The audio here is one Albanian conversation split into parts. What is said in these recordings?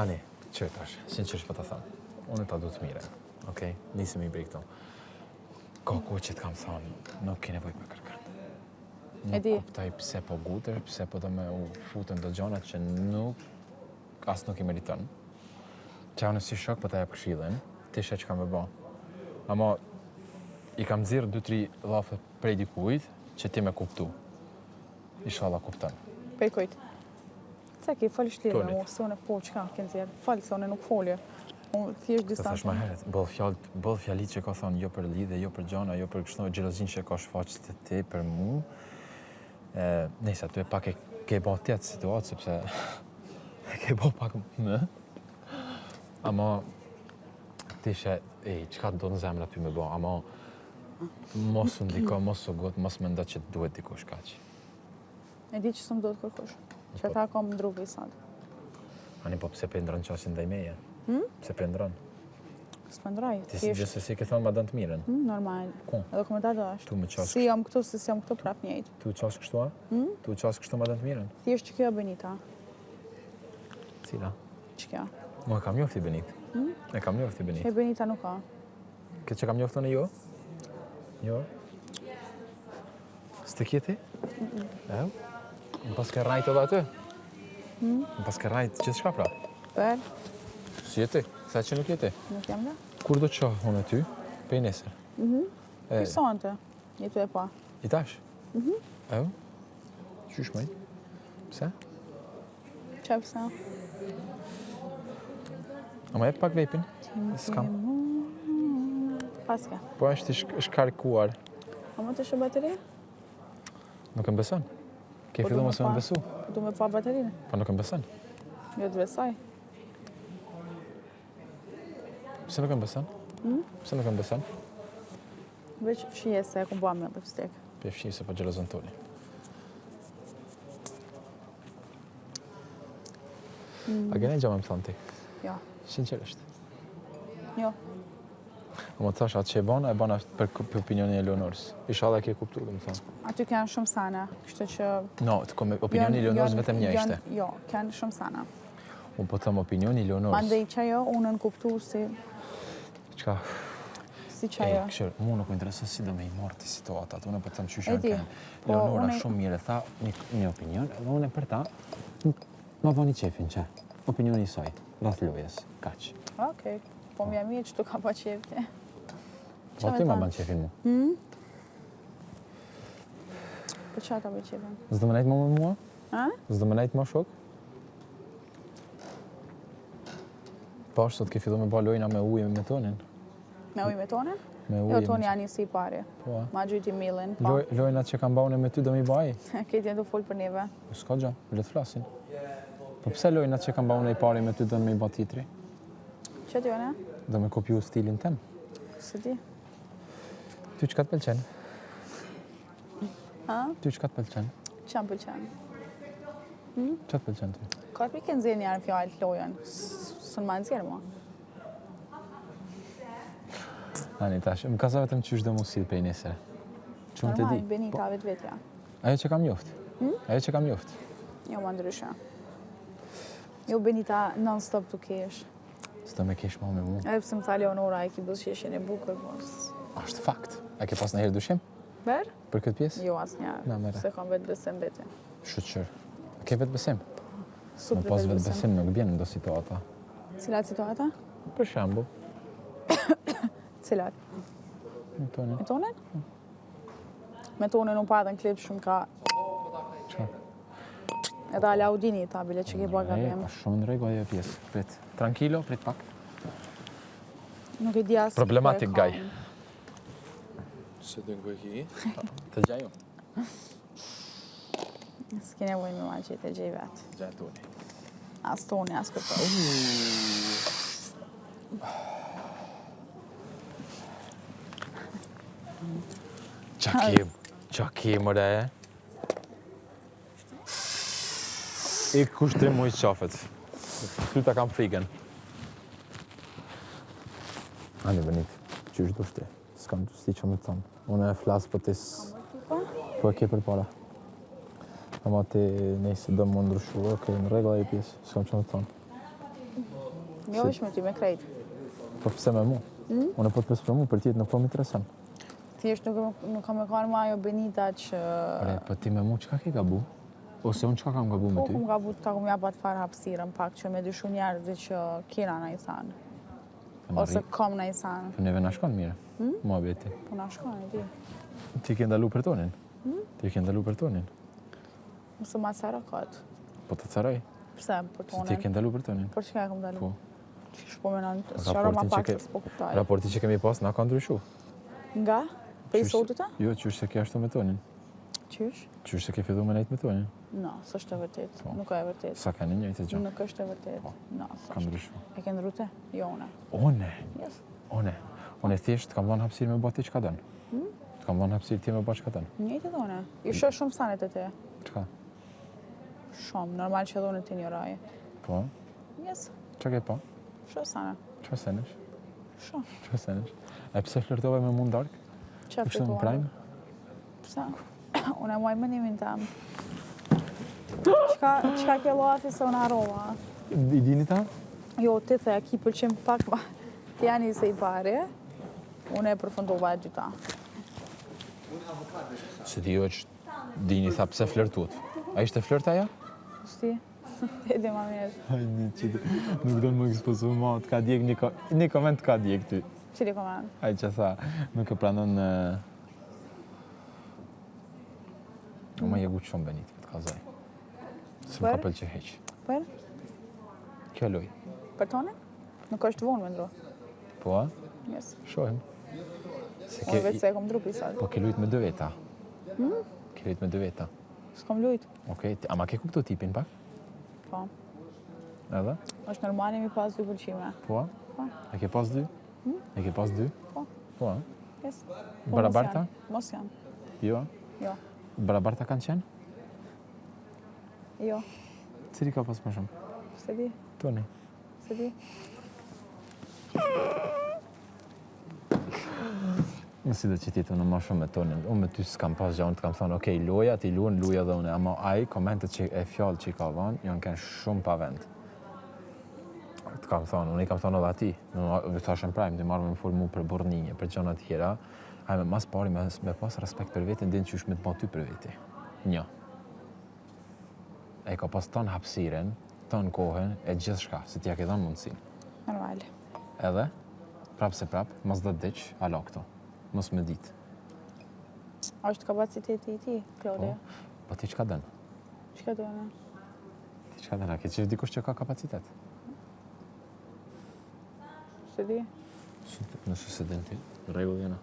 Ani, që tash, sinqerisht po ta them. Unë ta du të mire. Okej, nisemi prej këto. Ka ku që të kam thonë, nuk ke nevojë për kërkan. Nuk kuptoj pse po gutesh, pse po të me u futën do gjonat që as nuk i meriton. Që unë si shok po ta jap këshillën, ti she që kam me bo. Ama i kam nxirr 2-3 llafe prej dikujt që ti me kuptu. Inshallah kupton. Prej kujt? Se ki fol shtrirë me mu, se unë po çka ke nxjerr. Fal se unë nuk folje. Unë thjesht distancë. Thash më herët, bëll fjalit që ka thonë jo për lidhje, jo për gjona, jo për kështu xhelozin që ka shfaqet të ti për mu. Nëse aty pak e ke bë tjetë situatë sepse e ke bë pak më. Ama ti she, çka do në zemra ty me bë, ama mos u ndiko, mos u gut, mos mendo që duhet dikush kaq. E di që s'm do të kërkosh. Që ta kam ndru i sot. Ani po pse pëndron qasin ndaj meje? Pse pëndron? S'pëndraj. Ti si gjithsesi ke thonë ma dënë të mirën? Normal. Ku? Edhe komentar do është. Tu më qas. Si jam këtu, si jam këtu prap njëjtë. Tu qas kështu a? Tu qas kështu ma dënë të mirën? Thjesht që kjo Benita. Cila? Që kjo? Mo e kam njofti Benit. E kam njofti Benit. Që Benita nuk ka. Këtë që kam njofti në jo? Jo? S'te kjeti? Ew? Në pas ke rajt edhe aty? Në pas ke rajt gjithë shka pra? Per? Si jeti? Sa që nuk jeti? Nuk jam da? Kur do të qohë unë aty? Pe i nesër? Pisante. Jetu e pa. I tash? Ew? Qysh mëj? Pse? Qa pësa? Ama e pak vejpin? S'kam. Paske. Po është i shkarkuar. Ama të shë bateri? Nuk e beson? Ke fillu mos me besu? Du me pa baterinë? Po nuk e beson? Jo të besoj. Pse nuk e beson? Pse nuk e beson? Veç fshije se e ku bëa me lipstick. Pe fshi se po gjelozon toni. A gene gjama më thonë ti? Jo. Sinqerisht. Jo. O më të thash, atë që e bana për opinionin e Leonorës. Inshallah e ke kuptu, dhe më thonë. Aty kanë shumë sana, kështu që... No, opinioni i Leonorës vetëm një ishte. Jo, kanë shumë sana. Unë po thëmë opinioni i Leonorës. Mandej që jo, unë në kuptu si... Qka? Si që jo. Këshër, mu nuk më interesën si do me i marrë të situatat. Unë po thëmë qyshën Edi, kanë. po, Leonora unë- shumë mire tha një opinion, edhe unë për ta, ma bani qefin që. Opinioni i saj, rreth lojes, kaq. Okej, po më jam mirë që tu ka pa qefti. Po ti ma ban qefin mu. Po qa ka pa qefin? S'do më nejtë më me mua? A? S'do më nejtë më shok? Po është sot ke fillu me ba lojna me ujë me tonin? Me ujë me tonin? Me ujë. Jo, toni janë njësi i pari. Po. Ma gjyti millin, pa. Lojnat që kam baune me ty do mi baj? Këtë janë të full për neve. S'ka gjë, le të flasin. Po pse lojnat që kam baune i pari me ty do mi ba titri? Që t'jo ne? Do me kopju stilin tem? Së di. Ty çka të pëlqen? Ha? Ty çka të pëlqen? Qa më pëlqen? Çka të pëlqen ty? Ka të pikë nëzirë njerë fjallë të lojen. Së në ma nëzirë mua. Ani tash, më ka sa vetëm qysh do mu sill pej nesër. Çunë të di. Normal, Benita vetë vetja. Ajo që kam njoft. Ajo që kam njoft. Jo, ma ndryshe. Jo, Benita non-stop të kesh. S'do me kesh ma me mu. Edhe pse më tha Leonora, e ki buzëqeshjen e bukur, mos... Është fakt. A ke pas ndonjëherë dyshim Ber? për këtë pjesë? Jo, asnjëherë. Na, mere. Se kam vetë besim vete. Shqyr. Ke vetë besim? Me Super pas vetë vetë besim nuk bjen në do situata. Cilat situata? Për shembull, Cilat? në tonin. Me tonen? Me tonen unë pa edhe në klip shumë ka... Çka? Edhe Alaudini ta bile që ke bërë gabim. Pa shumë në rregull ajo pjesë. Prit. Tranquilo, prit pak. Nuk e di as... Problematic ku e guy. kam. Se të në ki? Të gjaj unë. S'ke nevojë me ma që të gjej vetë. Gjaj toni. As toni, as këto. Qa ke mëre e? I kushtrim mu i qafet. Ty ta kam frikën. Ani Benit, qysh do shti? S'kam të sti që më të thonë. Unë e flasë për tis... Po e ke për para. Ama ti nëjse do më ndryshu, okej, në regla e pjesë, s'kam që më të thonë. Jo, është me ty me krejt. Po pse me mu? Unë po të pes për mu, për tjetë nuk po më intereson. Thjesht nuk kam e kanë ma ajo Benita që... Ore, po ti me mu qka ke gabu? Ose unë qka kam gabu me Po, ty? kum gabu ta kum japat farë hapsirën pak që me dyshu njerëzit që kena na i thanë. Ose kom na i thanë. Po neve na shkon mire, mua beti. Po na shkon e ti. Ti ke ndalu për tonin? Ti ke ndalu për tonin? Mësë ma cara këtë. Po të caroj? Pse për Se tonin? ti ke ndalu për tonin? Për çka e kom dalu? Po. Që shpomenon, shara ma pak se s'po kuptoj. Raporti që kemi pas na ka ndryshu. Nga? Prej sotit e? Jo, qysh se ke ashtu me tonin. Qysh? Qysh se ke fillu me nejt me tonin. No, s'është e vërtet. Nuk e vërtet. Sa ka një njëjtë gjë. Nuk është e vërtet. No, Ka ndryshu. E ke ndrute? Jo, une. One. Yes. One thjesht kam dhënë hapësirë me bë ti çka don. Të kam dhënë hapësirë ti me bë çka don. Njëjtë dhone. I shoh shumë sanet e te. Çka? Shumë, normal që dhone ti një raje. Po. Yes, Çka ke pa? shoh sana. Çfarë senesh? Shoh. Çfarë senesh? E pse flirtove me mund dark? Qa Ishte në prime? Pse? Unë e muaj mënimin tam. Qka ke loafi se unë harova? I dini ta? Jo, ti the, ki pëlqim pak ma. Ti janë i se i pari. Unë e përfundova e dyta. Se ti jo që dini tha pse flirtuat. A ishte flirt aja? Shti? Ti di ma mirë. Hajde, qitë. Nuk do në më ekspozu ma, të ka djek një koment ka djek ty. Qili komand? Aj që tha, nuk e pranon në... O ma jegu shumë Benit, të kazaj. Së më ka Për? pëlqe heq. Për? Kjo loj. Për tone? Nuk është vonë me ndro. Po, a? Yes. Shohim. Se Unë vetë se e kom drupi sot. Po ke lujt me 2 veta. Ke lujt me 2 veta. S'kom lujt. Okej, ama ke kuptu tipin pak? Po. Edhe? Është normal jemi pas 2 pëlqime. Po, a? Po. E ke pas 2? E ke pas 2? Po. Po, a? Yes. Po, Barabarta? Mos janë. Jo, a? Jo. Barabarta kanë qenë? Jo. Cili ka pas më shumë? Se di. Toni. Se di. Në si dhe që ti të në ma shumë me tonin. Unë me ty s'kam pas gjë, unë të kam thonë, okej, loja, ti luan, luja dhe unë. Ama ai, komentet që e fjallë që i ka vanë, janë kënë shumë pa vend. Të kam thonë, unë i kam thonë edhe ati. Në thashën prajmë, të marrë me më full mu për borninje, për gjëna tjera. Hajme, mas pari me pas respekt për vetin, din që me të ba ty për veti. Një. E ka pas tonë hapsiren, tonë kohën, e gjithë shka, se ti ja ke dhënë mundësin. Normal. Edhe, prap se prap, mas dhe dyq, alo këto. Mos me ditë. Është kapaciteti i ti, Claudia. Po ti çka dën? Çka do në? Ti çka dën? A ke qenë dikush që ka kapacitet? Se di? Nëse se dën ti, rregull jena.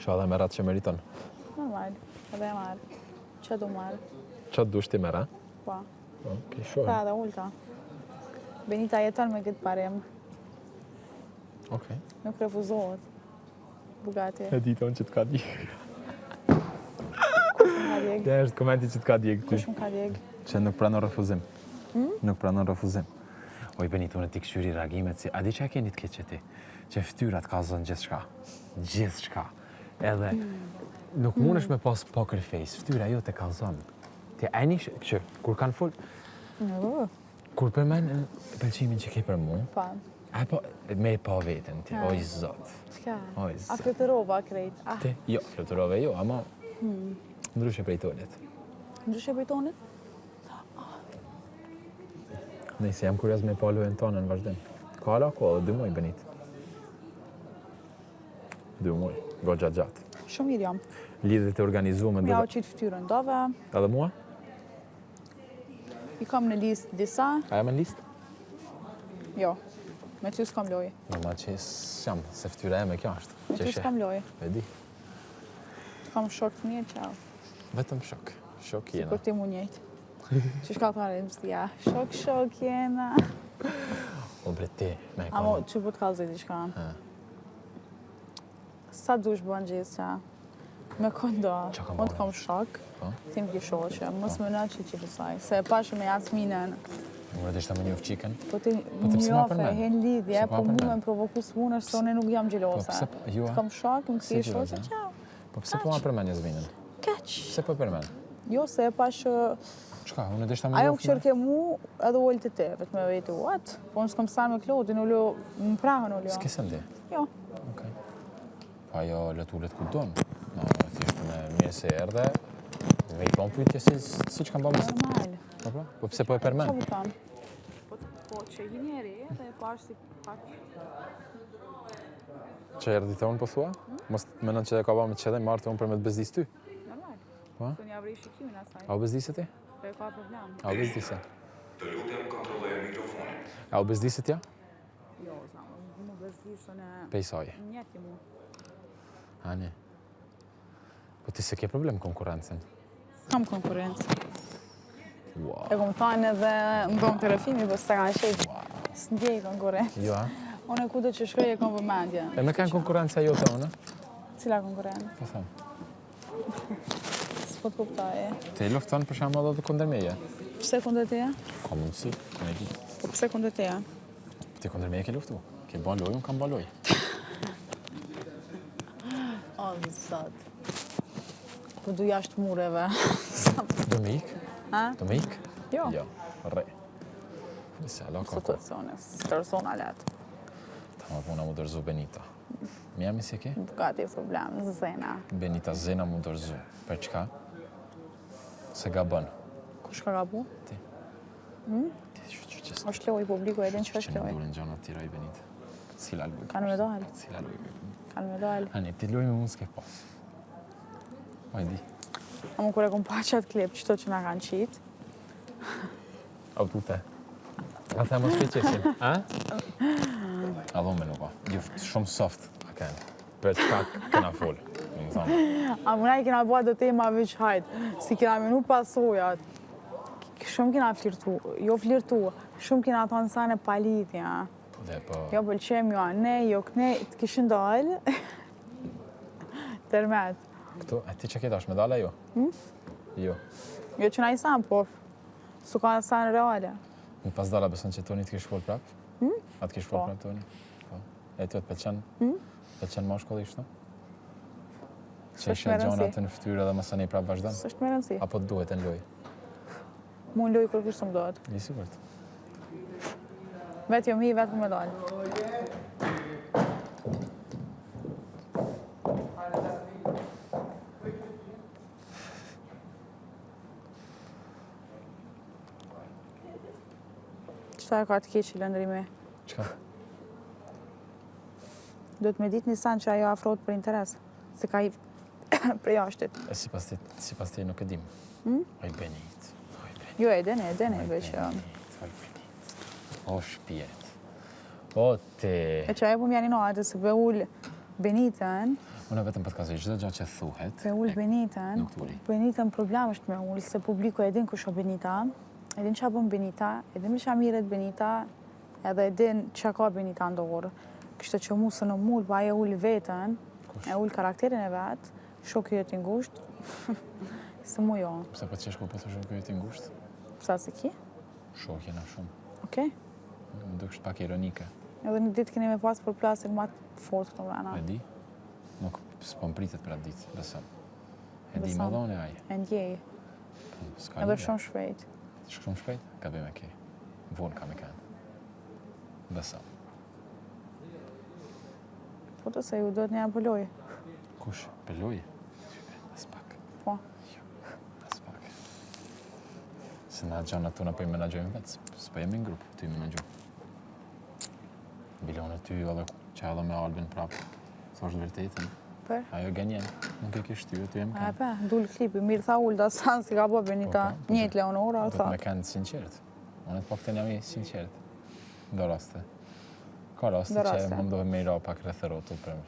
Qa dhe merat që meriton. Normal. Edhe e marë. Qa du marë? Qa dush ti mera? Po. Okej, shohim. Ta dhe ulta. Benita jeton me këtë parim. Okej. Nuk refuzohet. Bugati. E di tonë që të ka djeg. Kush më ka djeg? Dhe është komenti që të ka djeg ty. Kush më ka djeg? Që nuk pranon refuzim. Nuk pranon refuzim. Oj, Benito, unë ti këshyri reagimet si... A di që e keni të keqe ti? Që ftyrat ka zënë gjithë shka. Gjithë shka. Edhe... Nuk mundesh me pas poker face. Ftyra jo te ka zënë. Ti e një që kur kanë full... Kur përmen pëlqimin që ke për mu... Pa. A po, me pa veten ti, oj zot. Shka? Oj A zot. fluturova krejt? Ah, Ti, jo, fluturove jo, ama... Ndryshe prej tonit. ndryshe për tonit? Nëjse, jam kurioz me pa lojën tonë në vazhdim. Ka ala ko, 2 muaj, Benit. 2 muaj, goxha gjatë. Shumë mirë jam. Lidhjet e organizuar Ja me u qitë ftyrën dove. Edhe mua? I kam në listë disa. A jam në listë? Jo. Me ty s'kam lojë. Normal që s'jam, se ftyra e me kjo është. Me ty s'kam lojë. E di. Kam shok të mirë qau. Vetëm shok. Shok jena. Kur ti mu njëjtë. Që shka pare më stia. Shok jena. O bre ti, me e Amo, konë. që po të kalzoj t'i shka. Ha. Sa dush bën gjithë qa. Me kondo. Qa kam Mo të bërë? kam shok. Po? Ti më ki shoqe. Mos më në që pësaj. Se e pashë me Jasminën. Unë dhe ishta me një ufqiken. Po ti pse ma njofe, përmen? hen lidhje, Pse ma po mu përmen? me provoku s'punësh se unë nuk jam gjelosa. Po pse jo? Të kam shok, më Si këti gjelosa? shoqe, qau. Po pse po ma përmen Jasminën? Kaq. Pse po përmen? Jo, se e pashë Çka, unë deshta me Ajo më qërke mu edhe ullë të te, vetë me vejtë uat. Po më s'kam stanë me Klodin, ullu më prahën ullu. S'ke se ndi? Jo. Okej. Pa ajo lëtullet ku donë. No, thjesht me mirë se erdhe, vejton pyetje si që kam bërë mësit. Normal. Po pse po e përmen? Qa vëtan? Po që i njeri dhe e pash si pak... Që erdi të unë po thua? Mos menon që e ka ba me qedhe martë unë për me të bezdis ty? Normal. Po? Së një avri shikimin asaj. A u bezdise ti? Po e ka problem. A u bezdise? Të lutem kontrolloj mikrofonin. A u bezdise tja? Jo, zamë, mu bezdisën e... Pejsaje. Njeti mu. A një. Po ti se ke problem konkurencën? Kam konkurencë. Wow. E kom thanë edhe më do në telefimi, po s'ta kanë shetë. Së ndjej konkurencë. Jo, a? One kudo që shkoj e kom vëmendje. E me kanë konkurenca jote unë? Cila konkurencë? Po thëmë. S'po të kuptoj. Te lufton për shembull edhe kundër meje. Pse kundër teja? Ka mundësi, ku ne di. Po pse kundër teja? Ti kundër meje ke luftu. Ke bën lojë, unë kam bën lojë. O, zot. Po du jashtë mureve. Do me ik? Ha? Do me ik? Jo. Jo, rre. Nëse alo ka. Situaciones. Persona letë. Ta më puna mu dërzu Benita. Mi jam si e ke? Gati problem, zena. Benita Zena mu dërzu. Për çka? Se ga bën. Kush ka gabu? Ti. Ti që është loj publiku, edhin që është Që në loj. durin gjona tira i Benita. Cila lujë? Kanë me dalë. Cila lujë? Kanë me dalë. Ani, ti lujë me mund s'ke pas. Ma e di. A më kure kom pa qatë klip, qëto që na kanë qitë. Au tute. A the mos të qesim, a? A dhome nuk o. Juft shumë soft, a kanë. Për çka kena fol, më thonë. A mëna i kena bua do tema veç hajt. Si kena menu pasojat. Shumë kena flirtu, jo flirtu. Shumë kena thonë sa në palitja. Dhe po, Jo pëlqem jo ne, jo këne, të kishin dalë. Tërmet. këtu, a ti që ke dash me dala jo? Jo. Jo që na i sanë, po. Su ka në sanë reale. Në pas dala besën që Toni t'kish fol prap? A t'kish fol Po. prap Toni? Po. E ty të pëlqen? Pëlqen mashkulli kështu? Që S'është ishe me rëndësi. gjonat në fytyrë dhe mësën i prap vazhdan? S'është me rëndësi. Apo të duhet e në lojë? Mu në loj kur kështë më dohet. I sigurt. Vetë jo mi, vetë më dalë. Qëta e ka të keqë i lëndrimi? Çka? Do të me ditë një sanë që ajo afrohet për interes. Se ka i për jashtit. E si pas ti nuk e dim. Oj Benit. Jo, e dene, veç. O shpirt. O ti. E që ajo po mjani atë se be ullë Benitën, Unë vetëm për të kazoj çdo gjë që thuhet. be ullë Benitën, Nuk t'ulli. Benitën problem është me ullë, se publiku e din kush o Benita, e din qa bën Benita, e din me qa miret Benita, edhe e din qa ka Benita ndorë. Kështë që mu së në mullë, ba e ullë vetën, e ullë karakterin e vetë, shokë jetë i ngusht, se mu jo. Pse po të qesh ku po thoshin ky jeti ngushtë? Sa se ki? Shokje na shumë. Okej. Më duksh pak ironike. Edhe një ditë keni me pas për plasin ma të fort këto vrana. E di? Nuk s'po mpritet për atë ditë, besoj. E di Besoj. më dhone ai. E ndjej, S'ka edhe lidhje. shumë shpejt. Shumë shpejt? Ka bëj me ke. Vonë ka me kanë. Besoj. Po të se ju do të një apëlloj. Kush? Peloj? As pak. Po. As pak. Se na gjana tona po i menagjojmë vetë. S'po jemi në grupë, ty i menagjojmë. Bilone ty edhe që edhe me Albin prapë. Thosh vërtetën. Për? Ajo gënjen. Nuk e ke shtyre, ty jem A kanë. pe, dul klipi, mirë tha ullë, da sanë si ka bo Benita, Po, po, njët Leonora, Do tha. të me kanë sinqert. Unë të pak të jam i sinqert. Do raste. Ka raste Do që raste. më ndohet me i ra pak rreth rrotull për më.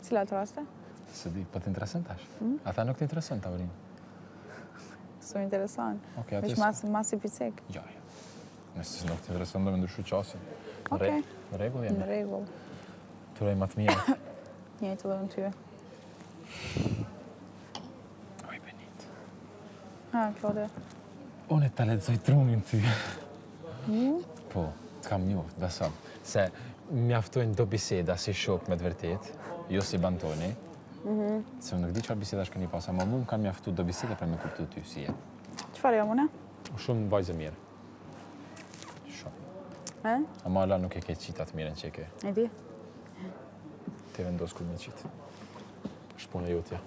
Cila të raste? Se di, po t'intereson tash? A tha nuk t'intereson tavolinë? Së më interesant. Okej, aty Vesh mas i picek. Ja, ja. Nëse nuk t'intereson do me ndryshu qasin. Okej. Në rregull Në jemi. regull. Turej më të mirë. Njëjtë dhe në ty. Oj, Benit. Ha, Klode. Unë e ta lexoj trunin ty. Po, t'kam njoft, besam. Se mjaftojnë do biseda si shok me të vërtet, jo si Bantoni. Se unë nuk di çfarë biseda keni pas, ama mua më kanë mjaftuar do biseda për me kuptuar ty si je. Çfarë jam unë? Shumë vajzë mirë. Shumë. Ama ala nuk e ke qitat mirën që e ke. E di? Ti vendos kur me qit. Shpuna jotja.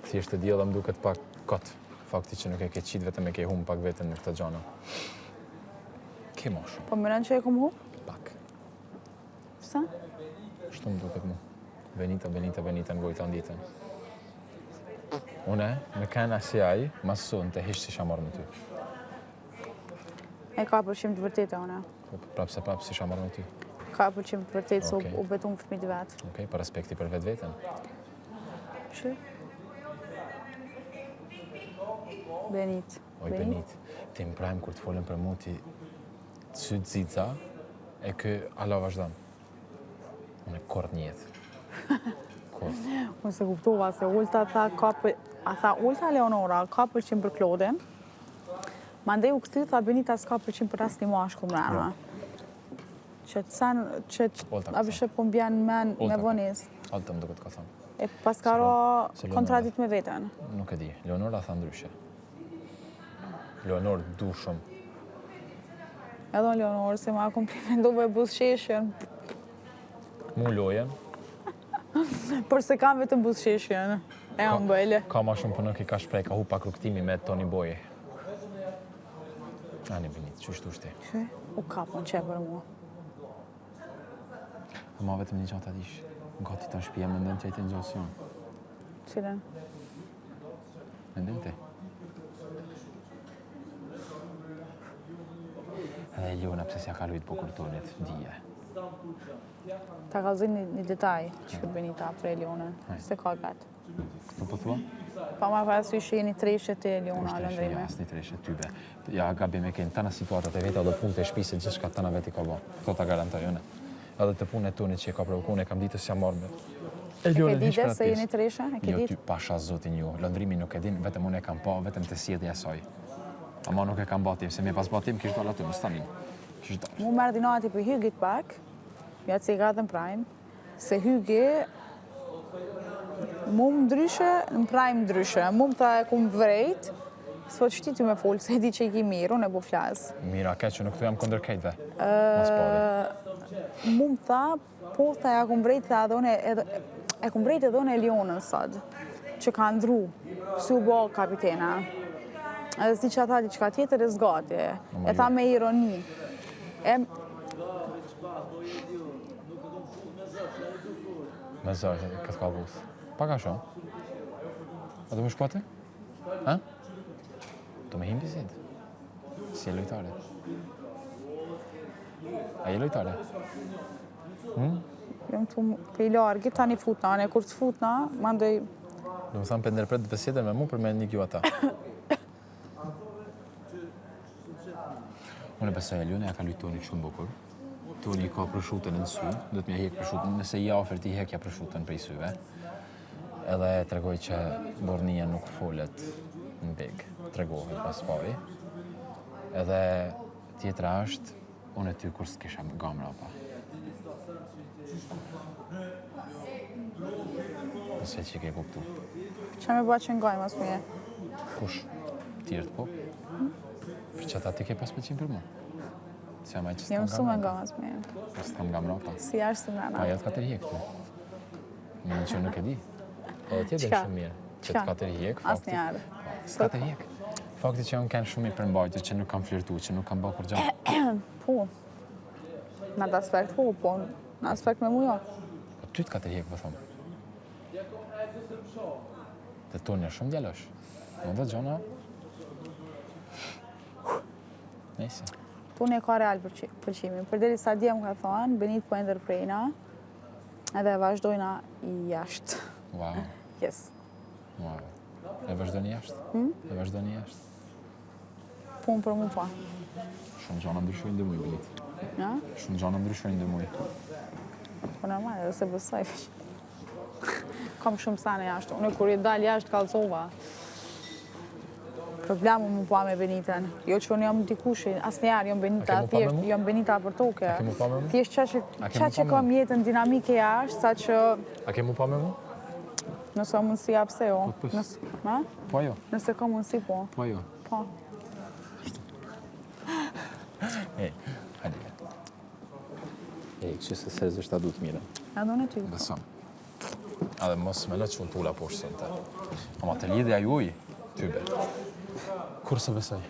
Thjesht e diella më duket pak kot. Fakti që nuk e ke qit vetëm e ke humb pak veten në këtë gjana. Ke më shumë. Po mëran që e kom humb? Pak. Sa? Shtu më duket mu. Benita në gojta nditën. Une, me kanë asi aj, mas sonë të hishtë si shamar me ty. E ka përshim të vërtetë, une. Prapë si shamar me ty. Ka përshim të vërtetë, se Okej. u betum fëmijët vetë. Okej, për respekti për vetë vetën. Që? Benit. Oj, Benit, ti më prajmë kur të folën për mu ti të sytë zica, e kë ala vazhdan. Unë e kort njetë. Kort. Unë se kuptova se Ulta tha ka për... A tha Ulta Leonora ka përqim për Klodin. Mandej u këthy, tha Benita s'ka përqim për asnjë mashkull mrena. Që të sen, që Olta a bëshë po mbjan men me Olta. vonis. Altë më duket ka thënë. E pas ka ro se Leonora- kontradikt me veten. Nuk e di. Leonora tha ndryshe. Leonor du shumë. Edhe unë Leonor, se ma komplimentove buzëqeshjen. Mu lojen, Por se kam vetëm buzëqeshjen. E unë bëjle. ka ma shumë për nuk i ka shprej, ka hu pak rukëtimi me Tony Boy. Ani Benit, që shtu shti. Që? U kapën që për mua. Ma vetëm një qatë adish. Gati të në shpija më ndën të jajtë në gjasion. Cilën? Më ndën të. Edhe Eliona, pse s'ja ka lujt bukur tonit, dije. Ta kallëzin një detaj që këtë Benita për Elionën. Se ka gatë. Këtu po thua? Pa ma parasysh që jeni treshe të Eliona, Ja, Lëndrime. asni treshe tybe. Ja, gabim e kënë tana situatat e veta dhe punë të shpisë, gjithë shka tana veti ka bo. Këto ta garantoj une. Edhe të punë e tonit që e ka provokuar, e kam ditës që jam marrë me. E ke dite se jeni treshe? E ke Jo, ty ditë? pasha zotin ju. Lëndrimi nuk e din, vetëm unë e kam pa, vetëm të sjellja e saj. Ama nuk e kam batim, se me pas batim kishtë dalë aty, më stanin. Kishtë dalë. Mu merë dinati për Hygit pak, ja që i gatën Prime, se Hygi mu më ndryshe, në Prime ndryshe, mu më tha e ku më vrejt, s'po të shti ty me folë, se e di që i ki mirë, unë e bu flasë. Mira, ke që nuk të jam kondër kejtve. Mas pari. Mu më tha, po tha e ku më vrejt, tha edhe unë e ku më vrejt edhe unë e Lionën sot, që ka ndru, si u bo kapitena. Edhe si që tha diçka tjetër e zgati, e tha me ironi. Me zërë, këtë ka buth. Paka shumë. A do më shpati? Ha? Do me him bisid? Si e lojtare? A je lojtare? Jam të i largit, tani futna, ne kur të futna, mandoj Do më thamë për ndërpret besede me mu për me një kjo ata. Unë besoj Eliona ja ka lujt Toni shumë bukur. Toni ka prosciutën në sy, do të mja hek prosciutën, nëse ja ofer ti hekja prosciutën prej syve. Edhe tregoj që bornia nuk folet në beg, tregohet pas pari. Edhe tjetra është, unë e ty kur s'kisha gamra pa. Nëse që ke kuptu. që me ba që ngaj mas mje. Kush? Tjerët po? Për që ata ti ke pas pëlqim për mu? Si jam aj që Jam s'kam mësu me gamra. nga mas mje. Po s'kam gamra pa. Si ashtë të Pa mrena. jetë katër hjek tu. Një që nuk e di. Edhe tjetë Qka? shumë mirë. Që Qka? të katër hjek, Asë fakti. një arë. S'katër hjek. Fakti që unë kanë shumë mirë përmbajtje, që nuk kam flirtu, që nuk kam bërë kur gjatë. Po. Në atë aspekt, po, në aspekt me mu jo. Po ty të katër hjek, po thomë. Dhe Toni është shumë djalosh. Në dhe gjona... Nese. Toni e ka real përqimin. Përderi sa dje më ka thonë, Benit po e ndërprejna, edhe vazhdojna i jashtë. Wow. Yes. Wow. E vazhdojnë jashtë? E vazhdojnë jashtë? Punë për mu pa. Shumë gjana ndryshojnë dhe muj, Benit. Ja? Shumë gjana ndryshojnë dhe muj. Po normal, edhe se bësaj. Kam shumë sane jashtë. Unë kur i dal jashtë kalzova. Problemu mu pa me Benitën. Jo që unë jam dikushin, asë njerë jam Benita, A ke mu pa me thjesht mu? jam Benita për toke. A ke mu pa me mu? Thjesht A ke mu qa që pa me kam mu? jetën dinamike jashtë, sa që A ke mu pa me mu? Nëse ka mundësi, pse jo? Po, po. Ma? Po ajo, Nëse ka mundësi, po. po ajo. Po. Ej, hajde. Ej, kështu se seriozisht ta du të mire. Edhe unë e ty. Besëm. Edhe mos me lë që unë t'ula poshtë sënte. Ama të lidhja juj, tybe. Kur se besoj?